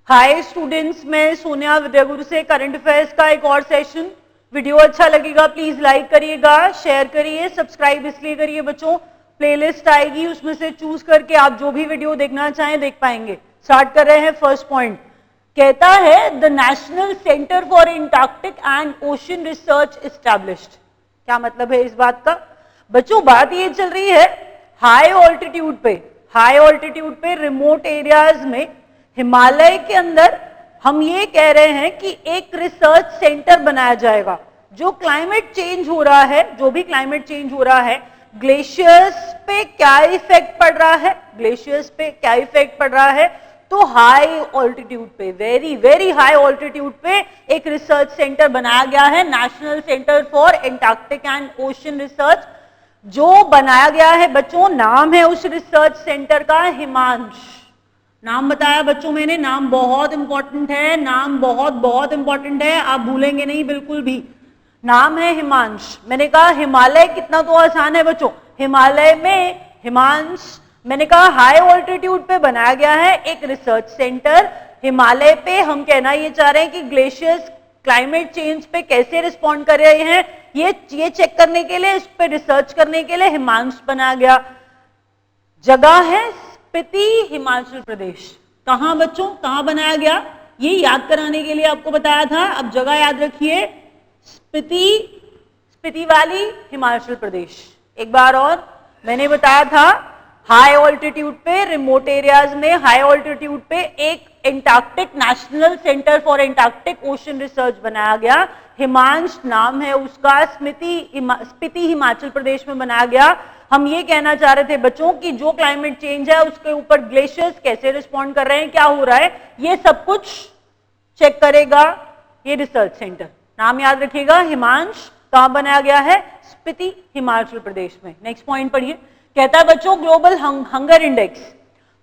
Hi students, मैं सोनिया विद्यागुरु से current affairs का एक और सेशन। वीडियो अच्छा लगेगा प्लीज लाइक करिएगा, शेयर करिए, सब्सक्राइब इसलिए करिए बच्चों, प्लेलिस्ट आएगी उसमें से चूज करके आप जो भी वीडियो देखना चाहें देख पाएंगे। स्टार्ट कर रहे हैं। फर्स्ट पॉइंट कहता है the national centre for Antarctic and ocean research established. क्या मतलब है इस बात का बच्चों? बात ये चल रही है हाई ऑल्टीट्यूड पे रिमोट एरियाज में हिमालय के अंदर हम ये कह रहे हैं कि एक रिसर्च सेंटर बनाया जाएगा। जो क्लाइमेट चेंज हो रहा है, जो भी क्लाइमेट चेंज हो रहा है, ग्लेशियर्स पे क्या इफेक्ट पड़ रहा है, तो हाई ऑल्टीट्यूड पे, वेरी वेरी हाई ऑल्टीट्यूड पे एक रिसर्च सेंटर बनाया गया है, national centre for Antarctic and ocean research. जो बनाया गया है बच्चों, नाम है उस रिसर्च सेंटर का हिमांश। नाम बताया बच्चों मैंने, नाम बहुत इंपॉर्टेंट है, नाम बहुत इंपॉर्टेंट है, आप भूलेंगे नहीं बिल्कुल भी। नाम है हिमांश। मैंने कहा हिमालय कितना तो आसान है बच्चों, हिमालय में हिमांश मैंने कहा हाई ऑल्टीट्यूड पे बनाया गया है एक रिसर्च सेंटर। हिमालय पे हम कहना ये चाह रहे हैं कि ग्लेशियर्स क्लाइमेट चेंज पे कैसे रिस्पॉन्ड कर रहे हैं, ये चेक करने के लिए, इस पे रिसर्च करने के लिए हिमांश बनाया गया। जगह है स्पीति, हिमाचल प्रदेश। कहां बच्चों, कहां बनाया गया, ये याद कराने के लिए आपको बताया था। अब जगह याद रखिए, स्पीति वैली, हिमाचल प्रदेश। एक बार और मैंने बताया था हाई ऑल्टीट्यूड पे, रिमोट एरियाज में हाई ऑल्टीट्यूड पे एक Antarctic national centre for Antarctic ocean research बनाया गया। हिमांश नाम है उसका, स्पीति हिमाचल प्रदेश में बनाया गया। हम ये कहना चाह रहे थे बच्चों कि जो क्लाइमेट चेंज है उसके ऊपर ग्लेशियर्स कैसे रिस्पॉन्ड कर रहे हैं, क्या हो रहा है, ये सब कुछ चेक करेगा ये रिसर्च सेंटर। नाम याद रखिएगा हिमांश। कहां बनाया गया है? स्पीति हिमाचल प्रदेश में। नेक्स्ट पॉइंट पढ़िए। कहता है बच्चों ग्लोबल हंगर इंडेक्स।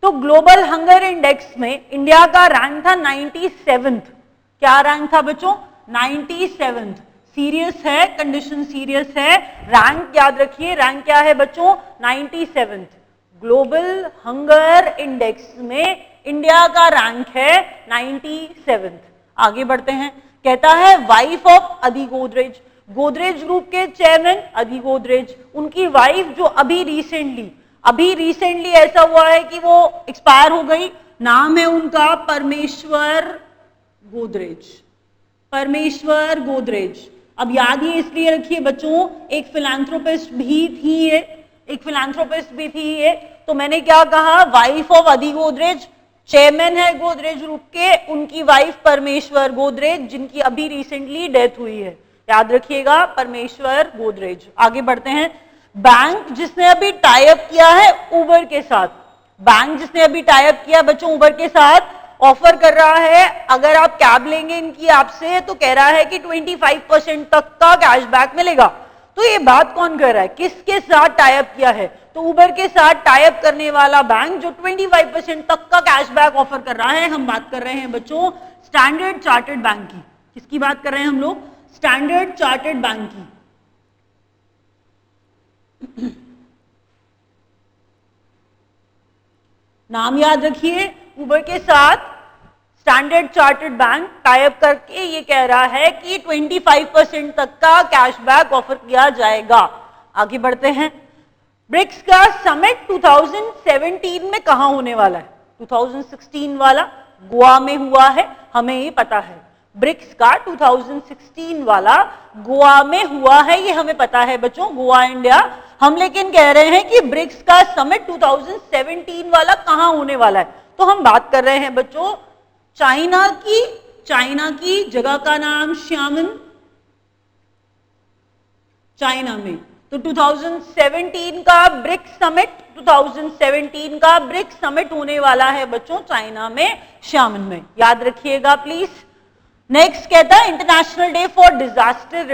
तो ग्लोबल हंगर इंडेक्स में इंडिया का रैंक था 97th। क्या रैंक था बच्चों? 97th। सीरियस है, कंडीशन सीरियस है। रैंक याद रखिए, रैंक क्या है बच्चों? 97th। ग्लोबल हंगर इंडेक्स में इंडिया का रैंक है 97th। आगे बढ़ते हैं। कहता है वाइफ ऑफ अदी गोदरेज, गोदरेज ग्रुप के चेयरमैन अदी गोदरेज, उनकी वाइफ जो अभी रिसेंटली ऐसा हुआ है कि वो एक्सपायर हो गई। नाम है उनका परमेश्वर गोदरेज। अब याद ही इसलिए रखिए बच्चों, एक फिलैंथ्रोपिस्ट भी थी ये। तो मैंने क्या कहा, वाइफ ऑफ अदी गोदरेज, चेयरमैन है गोदरेज ग्रुप के, उनकी वाइफ परमेश्वर गोदरेज, जिनकी अभी रिसेंटली डेथ हुई है। याद रखिएगा परमेश्वर गोदरेज। आगे बढ़ते हैं। बैंक जिसने अभी टाई अप किया है उबर के साथ, बैंक जिसने अभी टाई अप किया बच्चों उबर के साथ, ऑफर कर रहा है अगर आप कैब लेंगे इनकी आपसे तो कह रहा है कि 25% तक का कैशबैक मिलेगा। तो ये बात कौन कर रहा है, किसके साथ टाई अप किया है? तो उबर के साथ टाई अप करने वाला बैंक जो 25% तक का कैशबैक ऑफर कर रहा है। हम बात कर रहे हैं बच्चों स्टैंडर्ड चार्टर्ड बैंक की। किसकी बात कर रहे हैं हम लोग? स्टैंडर्ड चार्टर्ड बैंक की। नाम याद रखिए, उबर के साथ standard chartered bank tie up करके ये कह रहा है कि 25% तक का कैशबैक ऑफर किया जाएगा। आगे बढ़ते हैं। ब्रिक्स का समिट 2017 में कहां होने वाला है? 2016 वाला गोवा में हुआ है, हमें ये पता है। ब्रिक्स का 2016 वाला गोवा में हुआ है, ये हमें पता है बच्चों, गोवा इंडिया। हम लेकिन कह रहे हैं कि ब्रिक्स का समिट 2017 वाला कहां होने वाला है? तो हम बात कर रहे हैं बच्चों चाइना की जगह का नाम श्यामन, चाइना में। तो 2017 का ब्रिक्स समिट होने वाला है बच्चों चाइना में, श्यामन में। याद रखिएगा प्लीज। नेक्स्ट कहता है international day for disaster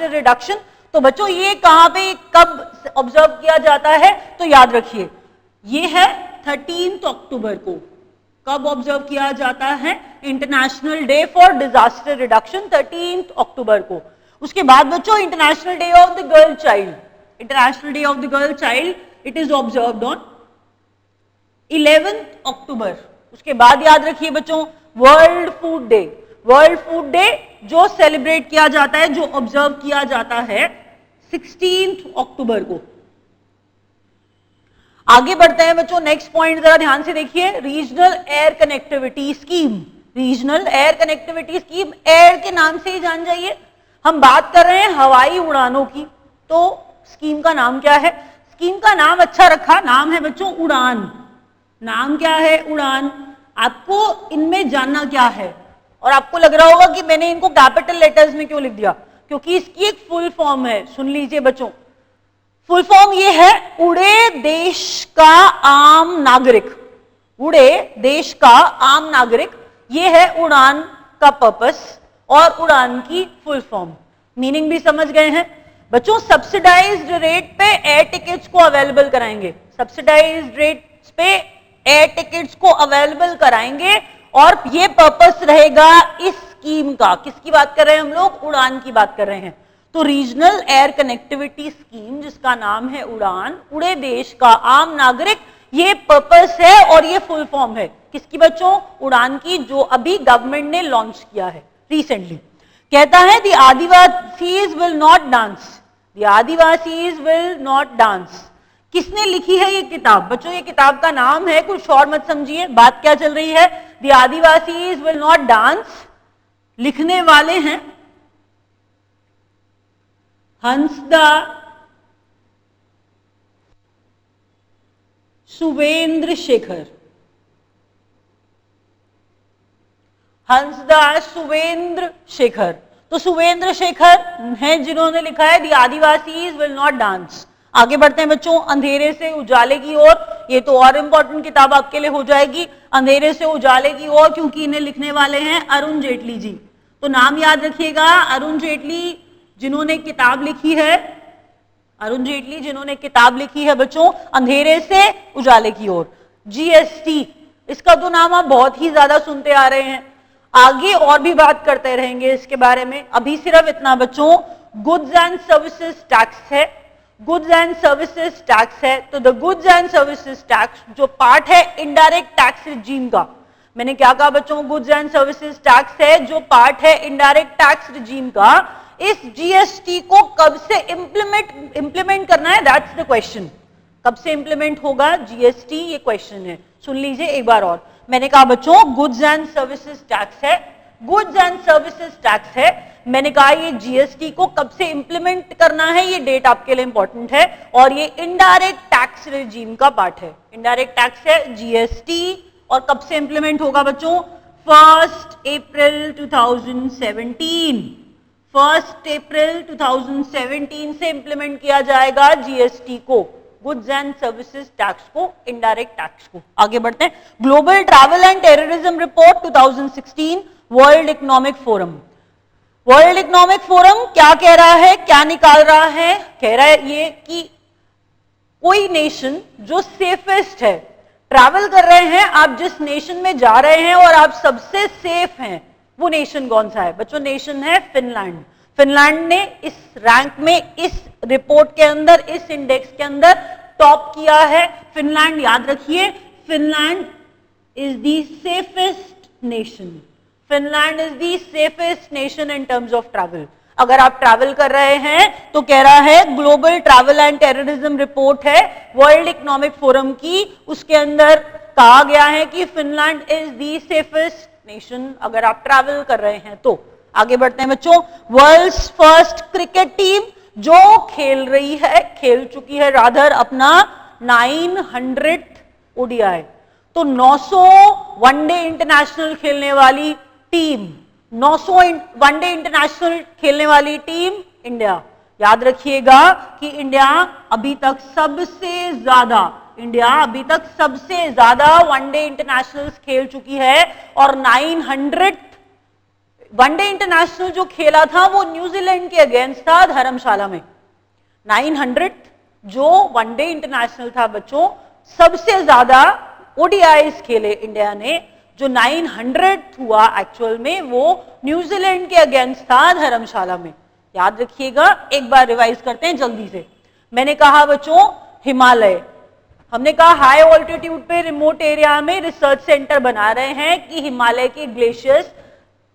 reduction. तो बच्चों ये कहां पे कब ऑब्जर्व किया जाता है? तो याद रखिए ये है 13 अक्टूबर को। कब ऑब्जर्व किया जाता है? International day for disaster reduction 13 अक्टूबर को। उसके बाद बच्चों international day of the girl child, it is observed on 11 अक्टूबर। उसके बाद याद रखिए बच्चों world food day. World food day जो सेलिब्रेट किया जाता है, जो ऑब्जर्व किया जाता है 16 अक्टूबर को। आगे बढ़ते हैं बच्चों, नेक्स्ट पॉइंट जरा ध्यान से देखिए, regional air connectivity scheme. Regional air connectivity scheme, air के नाम से ही जान जाइए, हम बात कर रहे हैं हवाई उड़ानों की। तो स्कीम का नाम क्या है? स्कीम का नाम अच्छा रखा, नाम है बच्चों उड़ान। नाम क्या है? उड़ान। आपको इनमें जानना क्या है, और आपको लग रहा होगा कि मैंने इनको कैपिटल लेटर्स में क्यों लिख दिया, क्योंकि इसकी एक फुल फॉर्म है। सुन लीजिए बच्चों, फुल फॉर्म ये है उड़े देश का आम नागरिक। उड़े देश का आम नागरिक, ये है उड़ान का पर्पस और उड़ान की फुल फॉर्म। मीनिंग भी समझ गए हैं बच्चों? सब्सिडाइज्ड रेट पे एयर टिकट्स को अवेलेबल कराएंगे। सब्सिडाइज्ड रेट पे एयर टिकट्स को अवेलेबल कराएंगे, और ये पर्पस रहेगा इस स्कीम का। किसकी बात कर रहे हैं हम लोग? उड़ान की बात कर रहे हैं। तो रीजनल एयर कनेक्टिविटी स्कीम, जिसका नाम है उड़ान, उड़े देश का आम नागरिक, ये पर्पस है और ये फुल फॉर्म है किसकी बच्चों? उड़ान की, जो अभी गवर्नमेंट ने लॉन्च किया है रिसेंटली। कहता है the Adivasis will not dance. The Adivasis will not dance. किसने लिखी है ये किताब? बच्चों ये किताब का नाम है, कुछ और मत समझिए, बात क्या चल रही है? The Adivasis will not dance. लिखने वाले हैं हंसदा सुवेंद्र शेखर। हंसदा सुवेंद्र शेखर। तो सुवेंद्र शेखर हैं जिन्होंने लिखा है the Adivasis will not dance. आगे बढ़ते हैं बच्चों, अंधेरे से उजाले की ओर। ये तो और इंपॉर्टेंट किताब आपके लिए हो जाएगी, अंधेरे से उजाले की ओर, क्योंकि इन्हें लिखने वाले हैं अरुण जेटली जी। तो नाम याद रखिएगा, अरुण जेटली जिन्होंने किताब लिखी है, अरुण जेटली जिन्होंने किताब लिखी है बच्चों अंधेरे से उजाले की ओर। जीएसटी, इसका तो नाम आप बहुत ही ज्यादा सुनते आ रहे हैं, आगे और भी बात करते रहेंगे इसके बारे में। अभी सिर्फ इतना बच्चों, गुड्स एंड सर्विसेज टैक्स है। गुड्स एंड सर्विसेज टैक्स है, तो the goods and services tax जो पार्ट है इनडायरेक्ट टैक्स रिजीम का। मैंने क्या कहा बच्चों? गुड्स एंड सर्विसेज टैक्स है जो पार्ट है इनडायरेक्ट टैक्स रिजीम का। इस जीएसटी को कब से इंप्लीमेंट करना है? That's the question. कब से इंप्लीमेंट होगा जीएसटी, ये क्वेश्चन है। सुन लीजिए एक बार और, मैंने कहा बच्चों गुड्स एंड सर्विसेज टैक्स है, गुड्स एंड सर्विसेज टैक्स है। मैंने कहा ये जीएसटी को कब से इंप्लीमेंट करना है, ये डेट आपके लिए इंपॉर्टेंट है, और ये इनडायरेक्ट टैक्स रिजीम का पार्ट है। इनडायरेक्ट टैक्स है जीएसटी, और कब से इंप्लीमेंट होगा बच्चों? 1 अप्रैल 2017। 1 अप्रैल 2017 से इंप्लीमेंट किया जाएगा जीएसटी को, गुड्स एंड सर्विसेज टैक्स को, इनडायरेक्ट टैक्स को। आगे बढ़ते हैं, global travel and terrorism report 2016, world economic forum. World economic forum क्या कह रहा है, क्या निकाल रहा है? कह रहा है ये कि कोई नेशन जो सेफेस्ट है, ट्रैवल कर रहे हैं आप, जिस नेशन में जा रहे हैं और आप सबसे सेफ हैं, वो नेशन कौन सा है बच्चों? नेशन है फिनलैंड। फिनलैंड ने इस रैंक में, इस रिपोर्ट के अंदर, इस इंडेक्स के अंदर टॉप किया है। फिनलैंड, याद रखिए, Finland is the safest nation. Finland is the safest nation in terms of travel. अगर आप ट्रैवल कर रहे हैं तो कह रहा है, global travel and terrorism report है वर्ल्ड इकोनॉमिक फोरम की, उसके अंदर कहा गया है कि Finland is the safest nation अगर आप ट्रैवल कर रहे हैं तो। आगे बढ़ते हैं बच्चों, वर्ल्ड्स फर्स्ट क्रिकेट टीम जो खेल रही है, खेल चुकी है राधर अपना 900 ओडीआई, तो 900 वनडे इंटरनेशनल खेलने वाली टीम, 900 वनडे इंटरनेशनल खेलने वाली टीम इंडिया। याद रखिएगा कि इंडिया अभी तक सबसे ज्यादा वनडे इंटरनेशनल्स खेल चुकी है, और 900 वनडे इंटरनेशनल जो खेला था वो न्यूजीलैंड के अगेंस्ट था धर्मशाला में। 900 जो वनडे इंटरनेशनल था बच्चों, सबसे ज्यादा ओडीआईस खेले इंडिया ने, जो 900 हुआ एक्चुअल में वो न्यूजीलैंड के अगेंस्ट था धर्मशाला में। याद रखिएगा, एक बार रिवाइज करते हैं जल्दी से। मैंने कहा बच्चों हिमालय, हमने कहा हाई ऑल्टीट्यूड पे रिमोट एरिया में रिसर्च सेंटर बना रहे हैं कि हिमालय के ग्लेशियर्स,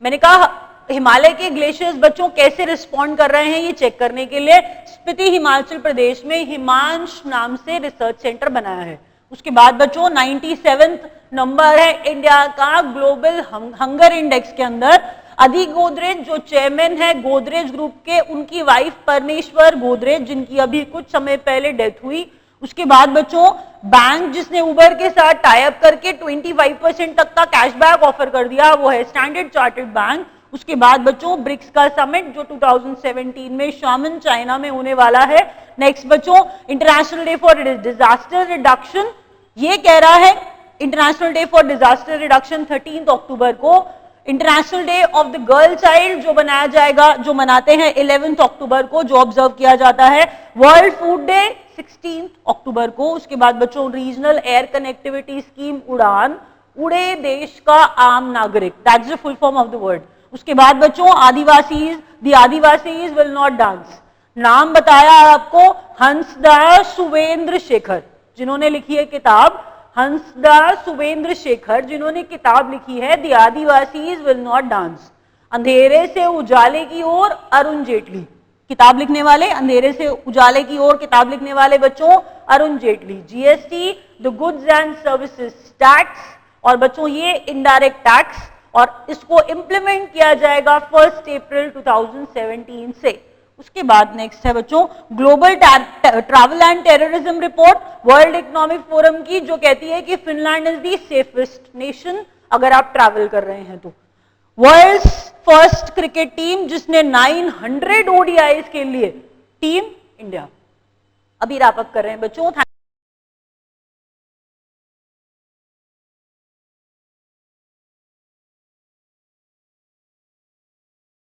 मैंने कहा हिमालय के ग्लेशियर्स बच्चों कैसे रिस्पॉन्ड कर रहे हैं ये चेक करने के लिए स्पीति हिमाचल प्रदेश में हिमांश नाम से रिसर्च सेंटर बनाया है। उसके बाद बच्चों 97वां नंबर है इंडिया का ग्लोबल हंगर इंडेक्स के अंदर। अदी गोदरेज जो चेयरमैन है गोदरेज ग्रुप के, उनकी वाइफ परमेश्वर गोदरेज जिनकी अभी कुछ समय पहले डेथ हुई। उसके बाद बच्चों बैंक जिसने उबर के साथ टाई अप करके 25% तक का कैशबैक ऑफर कर दिया वो है स्टैंडर्ड चार्टर्ड बैंक। उसके बाद बच्चों ब्रिक्स का समिट जो 2017 में शामन चाइना में होने वाला है। नेक्स्ट बच्चों international day for disaster reduction, ये कह रहा है international day for disaster reduction 13 अक्टूबर को। International day of the girl child जो बनाया जाएगा, जो मनाते हैं 11 अक्टूबर को, जो ऑब्जर्व किया जाता है। वर्ल्ड फूड डे 16 अक्टूबर को। उसके बाद बच्चों रीजनल एयर कनेक्टिविटी स्कीम उड़ान, उड़े देश का आम नागरिक, that's the full form of the word. उसके बाद बच्चों Adivasis, the Adivasis will not dance, नाम बताया आपको हंसदास सुवेंद्र शेखर जिन्होंने लिखी है किताब, हंसदास सुवेंद्र शेखर जिन्होंने किताब लिखी है the Adivasis will not dance. अंधेरे से उजाले की ओर अरुण जेटली, किताब लिखने वाले, अंधेरे से उजाले की ओर किताब लिखने वाले बच्चों Arun Jaitley. GST the goods and services tax, और बच्चों ये इनडायरेक्ट टैक्स, और इसको इंप्लीमेंट किया जाएगा 1 अप्रैल 2017 से। उसके बाद नेक्स्ट है बच्चों global travel and terrorism report world economic forum की, जो कहती है कि Finland is the safest nation अगर आप ट्रैवल कर रहे हैं तो। वर्ल्ड्स फर्स्ट क्रिकेट टीम जिसने 900 ओडीआईज के लिए, टीम इंडिया। अभी रैप अप कर रहे हैं बच्चों।